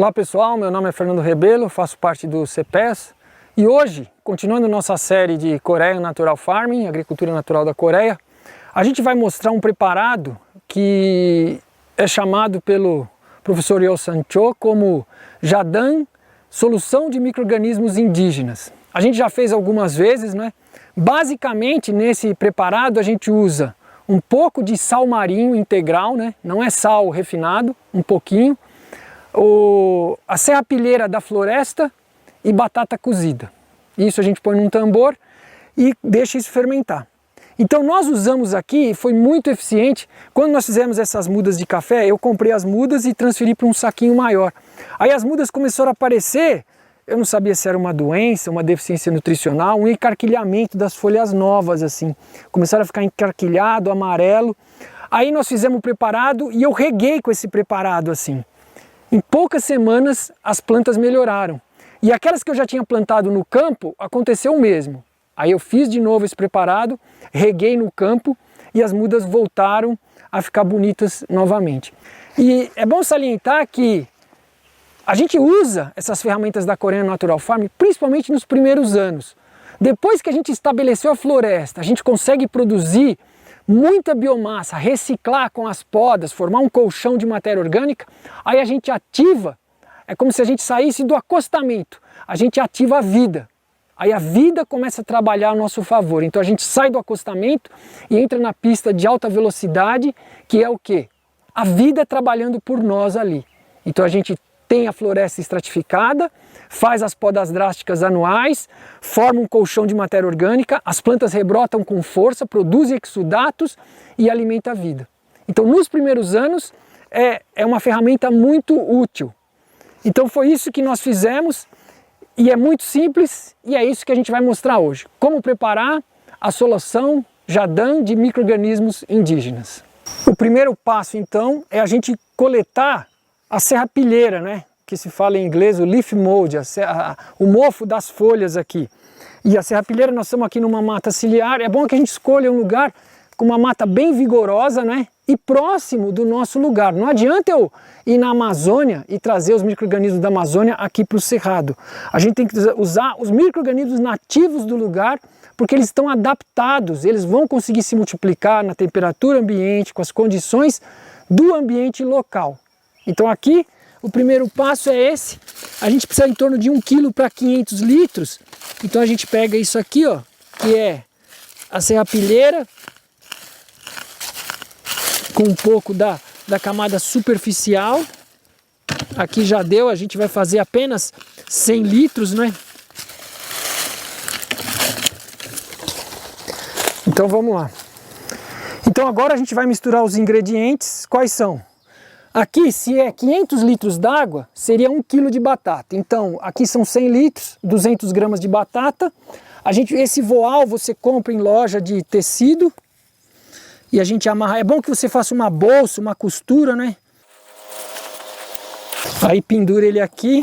Olá pessoal, meu nome é Fernando Rebelo, faço parte do CPES e hoje, continuando nossa série de Coreia Natural Farming, Agricultura Natural da Coreia, a gente vai mostrar um preparado que é chamado pelo professor Yeosan Cho como Jadan, Solução de Micro-Organismos Indígenas. A gente já fez algumas vezes, né? Basicamente nesse preparado a gente usa um pouco de sal marinho integral, né? Não é sal refinado, um pouquinho, a serrapilheira da floresta e batata cozida. Isso a gente põe num tambor e deixa isso fermentar. Então nós usamos aqui, foi muito eficiente, quando nós fizemos essas mudas de café, eu comprei as mudas e transferi para um saquinho maior. Aí as mudas começaram a aparecer, eu não sabia se era uma doença, uma deficiência nutricional, um encarquilhamento das folhas novas assim. Começaram a ficar encarquilhado, amarelo. Aí nós fizemos o preparado e eu reguei com esse preparado assim. Em poucas semanas as plantas melhoraram. E aquelas que eu já tinha plantado no campo, aconteceu o mesmo. Aí eu fiz de novo esse preparado, reguei no campo e as mudas voltaram a ficar bonitas novamente. E é bom salientar que a gente usa essas ferramentas da Coreia Natural Farm principalmente nos primeiros anos. Depois que a gente estabeleceu a floresta, a gente consegue produzir muita biomassa, reciclar com as podas, formar um colchão de matéria orgânica, aí a gente ativa, é como se a gente saísse do acostamento, a gente ativa a vida. Aí a vida começa a trabalhar a nosso favor. Então a gente sai do acostamento e entra na pista de alta velocidade, que é o quê? A vida trabalhando por nós ali. Então a gente tem a floresta estratificada, faz as podas drásticas anuais, forma um colchão de matéria orgânica, as plantas rebrotam com força, produzem exudatos e alimenta a vida. Então nos primeiros anos é uma ferramenta muito útil. Então foi isso que nós fizemos e é muito simples e é isso que a gente vai mostrar hoje. Como preparar a solução Jadan de micro-organismos indígenas. O primeiro passo então é a gente coletar a serrapilheira, né? Que se fala em inglês, o leaf mold, o mofo das folhas aqui. E a serrapilheira, nós estamos aqui numa mata ciliar, é bom que a gente escolha um lugar com uma mata bem vigorosa, né? E próximo do nosso lugar. Não adianta eu ir na Amazônia e trazer os micro-organismos da Amazônia aqui para o cerrado. A gente tem que usar os micro-organismos nativos do lugar, porque eles estão adaptados, eles vão conseguir se multiplicar na temperatura ambiente, com as condições do ambiente local. Então aqui, o primeiro passo é esse, a gente precisa em torno de 1 kg para 500 litros, então a gente pega isso aqui, ó, que é a serrapilheira, com um pouco da camada superficial, aqui já deu, a gente vai fazer apenas 100 litros, né? Então vamos lá. Então agora a gente vai misturar os ingredientes, quais são? Aqui, se é 500 litros d'água, seria 1 kg de batata. Então, aqui são 100 litros, 200 gramas de batata. Esse voal você compra em loja de tecido e a gente amarra. É bom que você faça uma bolsa, uma costura, né? Aí pendura ele aqui.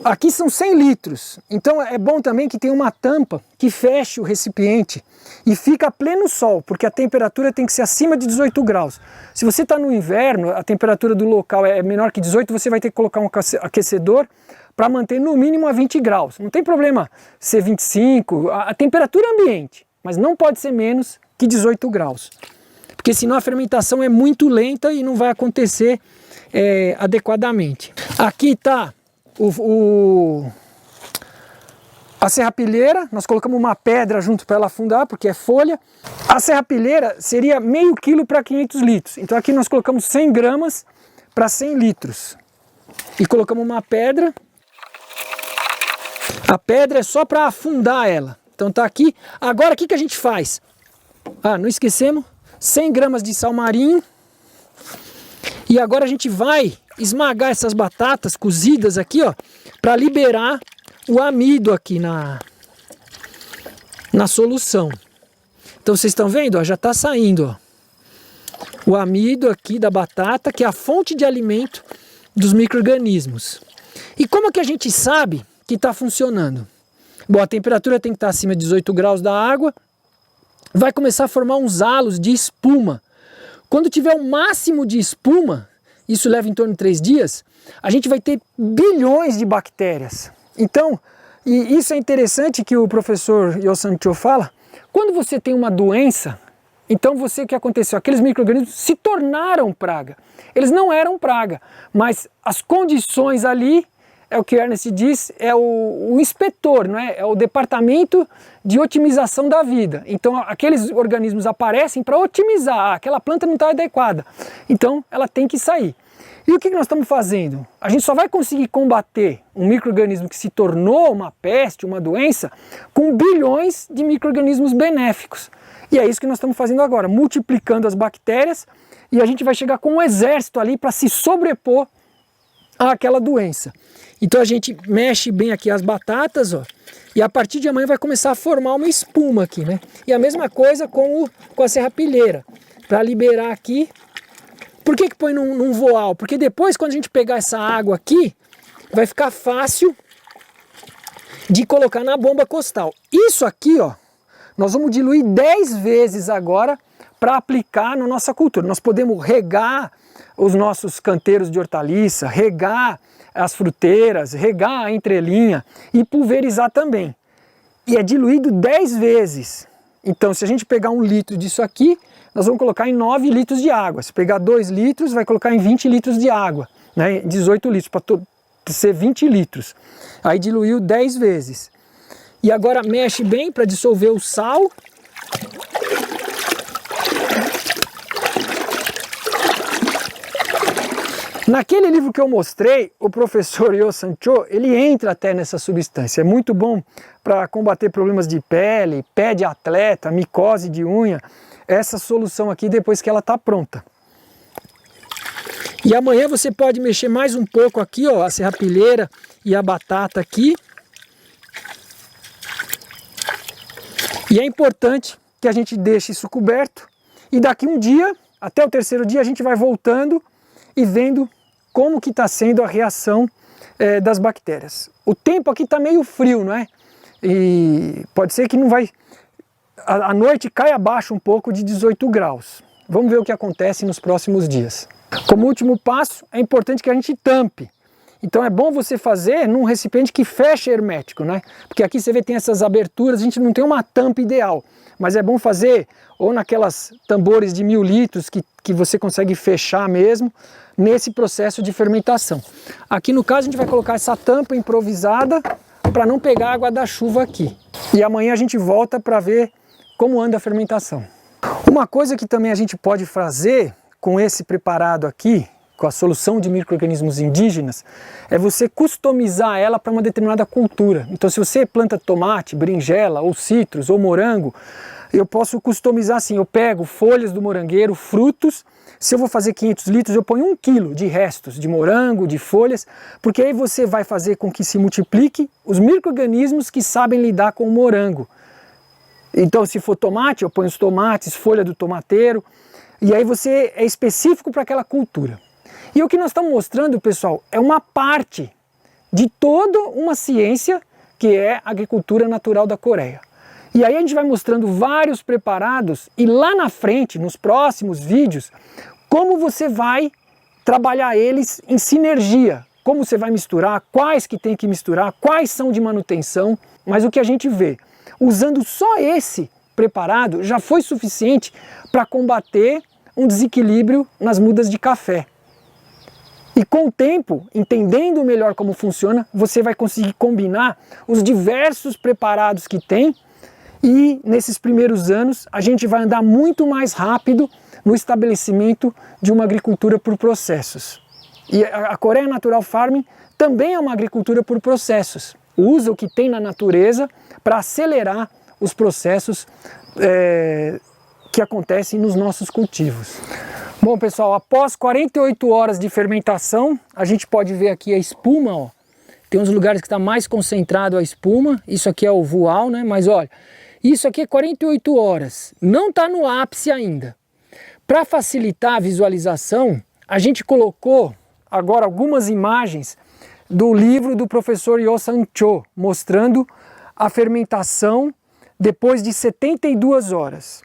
Aqui são 100 litros, então é bom também que tenha uma tampa que feche o recipiente e fica a pleno sol, porque a temperatura tem que ser acima de 18 graus. Se você está no inverno, a temperatura do local é menor que 18, você vai ter que colocar um aquecedor para manter no mínimo a 20 graus. Não tem problema ser 25, a temperatura ambiente, mas não pode ser menos que 18 graus. Porque senão a fermentação é muito lenta e não vai acontecer adequadamente. Aqui está a serrapilheira, nós colocamos uma pedra junto para ela afundar, porque é folha. A serrapilheira seria meio quilo para 500 litros. Então aqui nós colocamos 100 gramas para 100 litros. E colocamos uma pedra. A pedra é só para afundar ela. Então tá aqui. Agora o que a gente faz? Não esquecemos. 100 gramas de sal marinho. E agora a gente vai esmagar essas batatas cozidas aqui, ó, para liberar o amido aqui na solução. Então vocês estão vendo, ó, já está saindo, ó, o amido aqui da batata, que é a fonte de alimento dos micro-organismos. E como que a gente sabe que está funcionando? Bom, a temperatura tem que estar acima de 18 graus da água, vai começar a formar uns halos de espuma. Quando tiver o máximo de espuma, isso leva em torno de 3 dias, a gente vai ter bilhões de bactérias. Então, e isso é interessante que o professor Yosan Cho fala, quando você tem uma doença, então o que aconteceu? Aqueles micro-organismos se tornaram praga. Eles não eram praga, mas as condições ali, é o que Ernest diz, é o inspetor, não é? É o departamento de otimização da vida. Então aqueles organismos aparecem para otimizar, aquela planta não está adequada, então ela tem que sair. E o que nós estamos fazendo? A gente só vai conseguir combater um micro-organismo que se tornou uma peste, uma doença, com bilhões de micro-organismos benéficos. E é isso que nós estamos fazendo agora, multiplicando as bactérias, e a gente vai chegar com um exército ali para se sobrepor àquela doença. Então a gente mexe bem aqui as batatas, ó, e a partir de amanhã vai começar a formar uma espuma aqui, né? E a mesma coisa com a serrapilheira, para liberar aqui. Por que põe num voal? Porque depois, quando a gente pegar essa água aqui, vai ficar fácil de colocar na bomba costal. Isso aqui, ó, nós vamos diluir 10 vezes agora para aplicar na nossa cultura. Nós podemos regar os nossos canteiros de hortaliça, regar as fruteiras, regar a entrelinha e pulverizar também. E é diluído 10 vezes. Então, se a gente pegar 1 litro disso aqui, nós vamos colocar em 9 litros de água. Se pegar 2 litros, vai colocar em 20 litros de água, né? 18 litros, para ser 20 litros. Aí diluiu 10 vezes. E agora mexe bem para dissolver o sal. Naquele livro que eu mostrei, o professor Yosan Cho, ele entra até nessa substância. É muito bom para combater problemas de pele, pé de atleta, micose de unha. Essa solução aqui depois que ela está pronta. E amanhã você pode mexer mais um pouco aqui, ó, a serrapilheira e a batata aqui. E é importante que a gente deixe isso coberto e daqui um dia, até o 3º dia, a gente vai voltando e vendo como que está sendo a reação das bactérias. O tempo aqui está meio frio, não é? E pode ser que não vai... A noite cai abaixo um pouco de 18 graus. Vamos ver o que acontece nos próximos dias. Como último passo, é importante que a gente tampe. Então é bom você fazer num recipiente que feche hermético, né? Porque aqui você vê tem essas aberturas, a gente não tem uma tampa ideal. Mas é bom fazer ou naquelas tambores de 1000 litros que você consegue fechar mesmo, nesse processo de fermentação. Aqui no caso a gente vai colocar essa tampa improvisada para não pegar água da chuva aqui. E amanhã a gente volta para ver como anda a fermentação. Uma coisa que também a gente pode fazer com esse preparado aqui, com a solução de micro-organismos indígenas, é você customizar ela para uma determinada cultura. Então se você planta tomate, berinjela, ou citros, ou morango, eu posso customizar assim, eu pego folhas do morangueiro, frutos, se eu vou fazer 500 litros, eu ponho 1 quilo de restos de morango, de folhas, porque aí você vai fazer com que se multiplique os micro-organismos que sabem lidar com o morango. Então se for tomate, eu ponho os tomates, folha do tomateiro, e aí você é específico para aquela cultura. E o que nós estamos mostrando, pessoal, é uma parte de toda uma ciência que é a agricultura natural da Coreia. E aí a gente vai mostrando vários preparados e lá na frente, nos próximos vídeos, como você vai trabalhar eles em sinergia, como você vai misturar, quais que tem que misturar, quais são de manutenção, mas o que a gente vê, usando só esse preparado já foi suficiente para combater um desequilíbrio nas mudas de café. E com o tempo, entendendo melhor como funciona, você vai conseguir combinar os diversos preparados que tem e nesses primeiros anos a gente vai andar muito mais rápido no estabelecimento de uma agricultura por processos. E a Coreia Natural Farming também é uma agricultura por processos. Usa o que tem na natureza para acelerar os processos que acontecem nos nossos cultivos. Bom pessoal, após 48 horas de fermentação, a gente pode ver aqui a espuma, ó. Tem uns lugares que está mais concentrado a espuma, isso aqui é o voal, né? Mas olha, isso aqui é 48 horas, não está no ápice ainda. Para facilitar a visualização, a gente colocou agora algumas imagens do livro do professor Yosan Cho, mostrando a fermentação depois de 72 horas.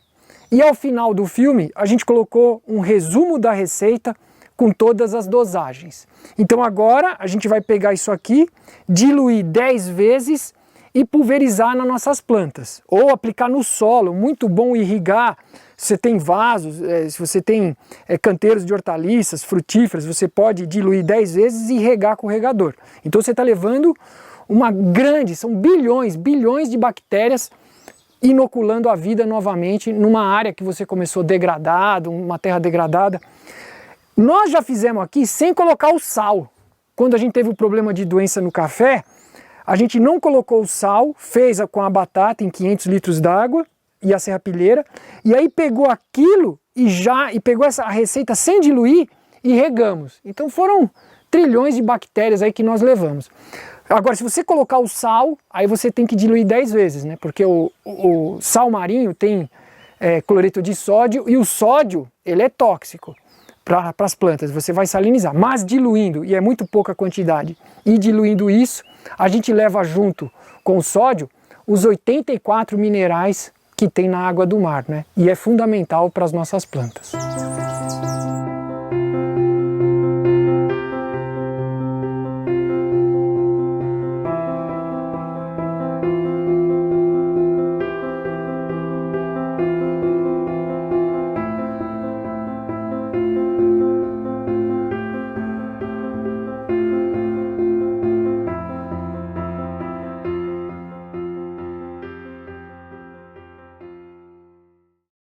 E ao final do filme, a gente colocou um resumo da receita com todas as dosagens. Então agora a gente vai pegar isso aqui, diluir 10 vezes e pulverizar nas nossas plantas. Ou aplicar no solo, muito bom irrigar. Se você tem vasos, se você tem canteiros de hortaliças, frutíferas, você pode diluir 10 vezes e regar com o regador. Então você está levando são bilhões de bactérias inoculando a vida novamente numa área que você começou degradada, uma terra degradada. Nós já fizemos aqui sem colocar o sal. Quando a gente teve o problema de doença no café, a gente não colocou o sal, fez com a batata em 500 litros d'água e a serrapilheira, e aí pegou aquilo e pegou essa receita sem diluir e regamos. Então foram trilhões de bactérias aí que nós levamos. Agora, se você colocar o sal, aí você tem que diluir 10 vezes, né? Porque o sal marinho tem cloreto de sódio e o sódio, ele é tóxico para as plantas. Você vai salinizar, mas diluindo, e é muito pouca quantidade, e diluindo isso, a gente leva junto com o sódio os 84 minerais que tem na água do mar, né? E é fundamental para as nossas plantas.